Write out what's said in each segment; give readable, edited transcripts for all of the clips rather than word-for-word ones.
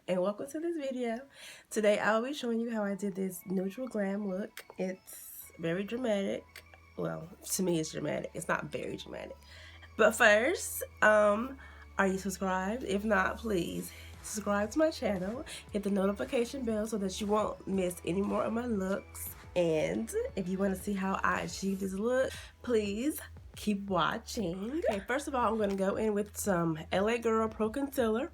and welcome to this video. Today I'll be showing you how I did this neutral glam look. It's very dramatic. Well, to me it's dramatic. It's not very dramatic. But first, are you subscribed? If not, please subscribe to my channel. Hit the notification bell so that you won't miss any more of my looks. And if you want to see how I achieve this look, please keep watching. Okay, first of all, I'm going to go in with some LA Girl Pro Concealer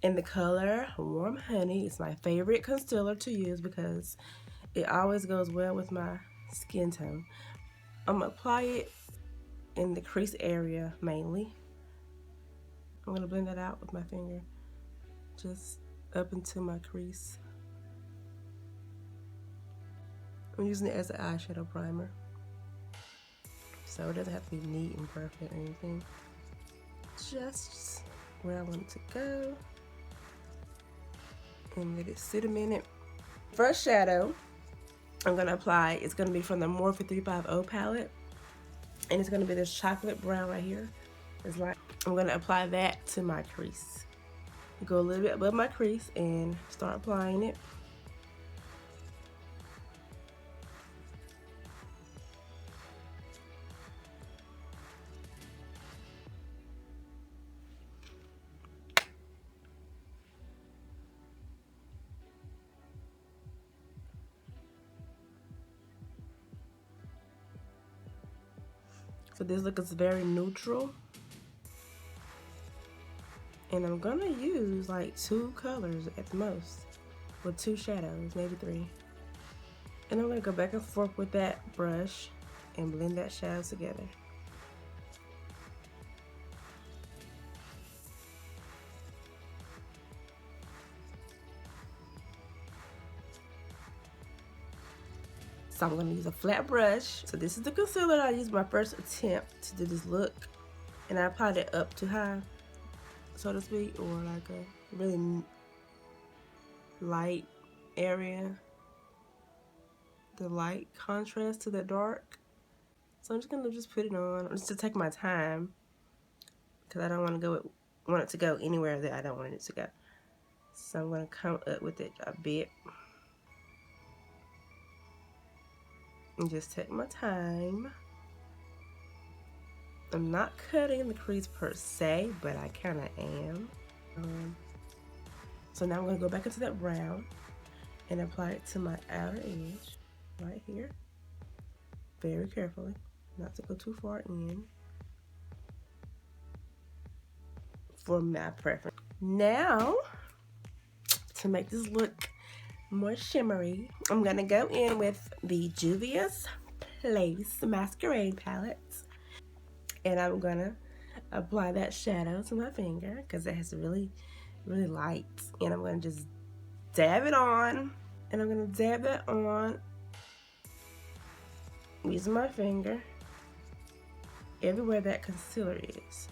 in the color Warm Honey. It's my favorite concealer to use because it always goes well with my skin tone. I'm going to apply it in the crease area mainly. I'm going to blend that out with my finger just up into my crease. I'm using it as an eyeshadow primer, so it doesn't have to be neat and perfect or anything. Just where I want it to go, and let it sit a minute. First shadow I'm going to apply is going to be from the Morphe 350 palette, and it's going to be this chocolate brown right here. It's like I'm going to apply that to my crease. Go a little bit above my crease and start applying it. So this look is very neutral, and I'm gonna use like 2 colors at the most, with 2 shadows, maybe 3. And I'm gonna go back and forth with that brush and blend that shadow together. So I'm gonna use a flat brush. So this is the concealer I used my first attempt to do this look, and I applied it up to high, so to speak, or like a really light area, the light contrast to the dark. So I'm just gonna put it on just to take my time, because I don't want it to go anywhere that I don't want it to go. So I'm gonna come up with it a bit and just take my time. I'm not cutting the crease per se, but I kind of am. So now I'm going to go back into that brown and apply it to my outer edge right here. Very carefully, not to go too far in for my preference. Now, to make this look more shimmery, I'm going to go in with the Juvia's Place Masquerade palette. And I'm gonna apply that shadow to my finger because it has really light. And I'm gonna just dab it on. And I'm gonna dab that on using my finger everywhere that concealer is,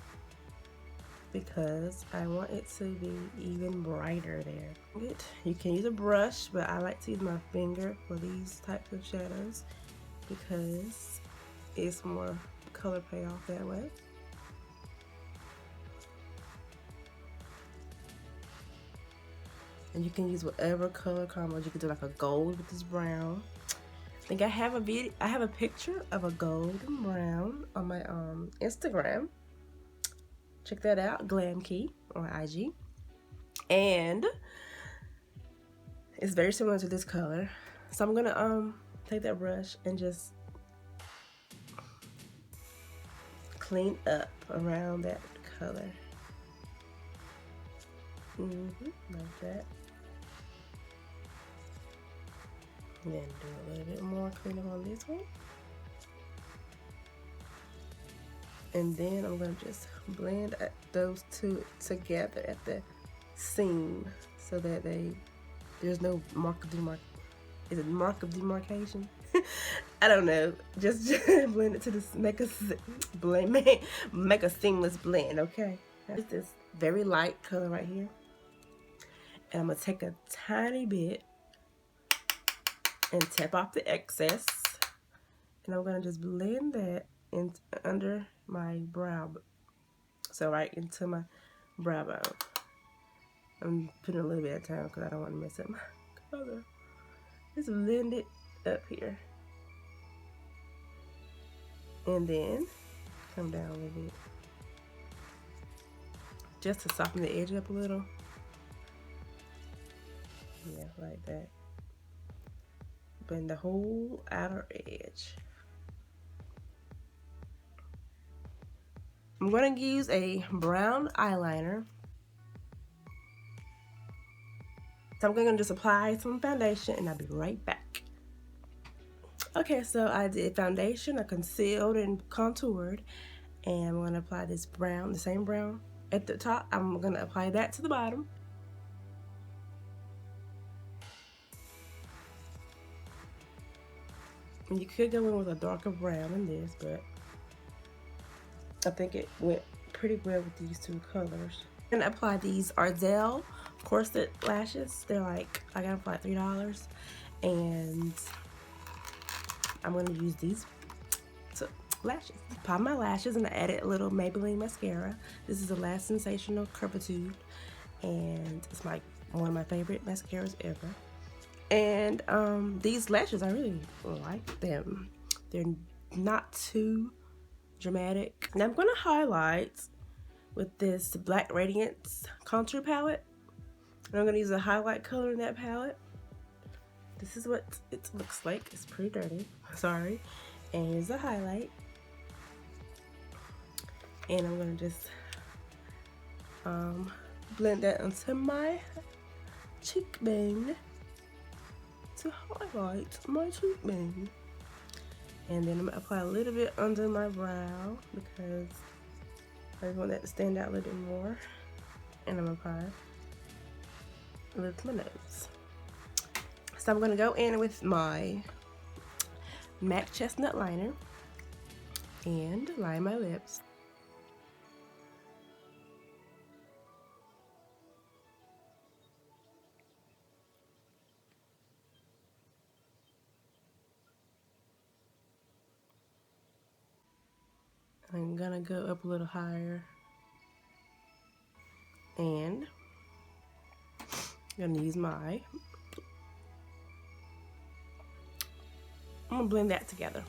because I want it to be even brighter there. You can use a brush, but I like to use my finger for these types of shadows because it's more color payoff that way. And you can use whatever color combos. You can do like a gold with this brown. I think I have a picture of a golden brown on my Instagram. Check that out, Glam Key on IG. And it's very similar to this color. So I'm gonna take that brush and just clean up around that color. Like that. And then do a little bit more cleanup on this one. And then I'm gonna just blend those two together at the seam so that there's no mark of demarcation? I don't know. Just blend it to this, make a seamless blend, okay? It's this very light color right here. And I'm gonna take a tiny bit and tap off the excess. And I'm gonna just blend that under my brow. So right into my brow bone. I'm putting a little bit of time because I don't want to mess up my color. Just blend it up here. And then come down a little bit. Just to soften the edge up a little. Yeah, like that. Blend the whole outer edge. I'm going to use a brown eyeliner. So I'm going to just apply some foundation and I'll be right back. Okay, so I did foundation, I concealed and contoured, and I'm going to apply this brown, the same brown at the top. I'm going to apply that to the bottom. And you could go in with a darker brown in this, but I think it went pretty well with these two colors. And apply these Ardell corset lashes. They're like, I got them for like $3, and I'm gonna use these lashes. Apply my lashes, and I added a little Maybelline mascara. This is the Last Sensational Curvitude, and it's like one of my favorite mascaras ever. And these lashes, I really like them. They're not too dramatic. Now I'm gonna highlight with this Black Radiance contour palette. And I'm gonna use a highlight color in that palette. This is what it looks like. It's pretty dirty, sorry. And here's the highlight. And I'm gonna just blend that onto my cheekbone to highlight my cheekbone. And then I'm gonna apply a little bit under my brow because I just want that to stand out a little bit more. And I'm gonna apply a little to my nose. So I'm gonna go in with my M.A.C Chestnut liner and line my lips. I'm gonna go up a little higher, and I'm gonna use I'm gonna blend that together,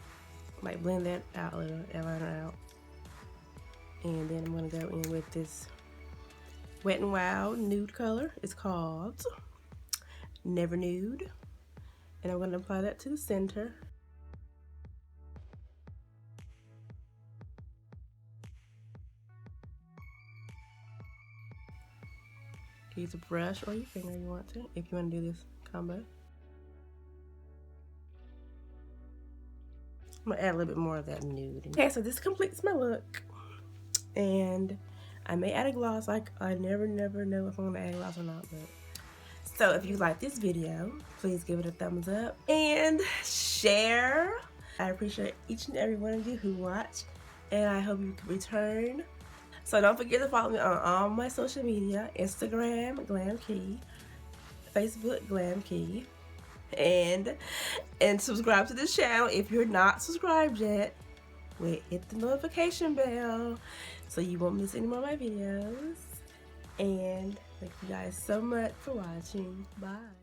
like blend that out a little, eyeliner out, and then I'm gonna go in with this Wet n Wild nude color. It's called Never Nude, and I'm gonna apply that to the center. Use a brush or your finger you want to, if you want to do this combo. I'm gonna add a little bit more of that nude. Okay, so this completes my look, and I may add a gloss. Like, I never know if I'm gonna add a gloss or not. But so if you like this video, please give it a thumbs up and share. I appreciate each and every one of you who watch, and I hope you can return. So don't forget to follow me on all my social media: Instagram, Glam Key, Facebook, Glam Key, and subscribe to this channel if you're not subscribed yet. Hit the notification bell so you won't miss any more of my videos. And thank you guys so much for watching. Bye.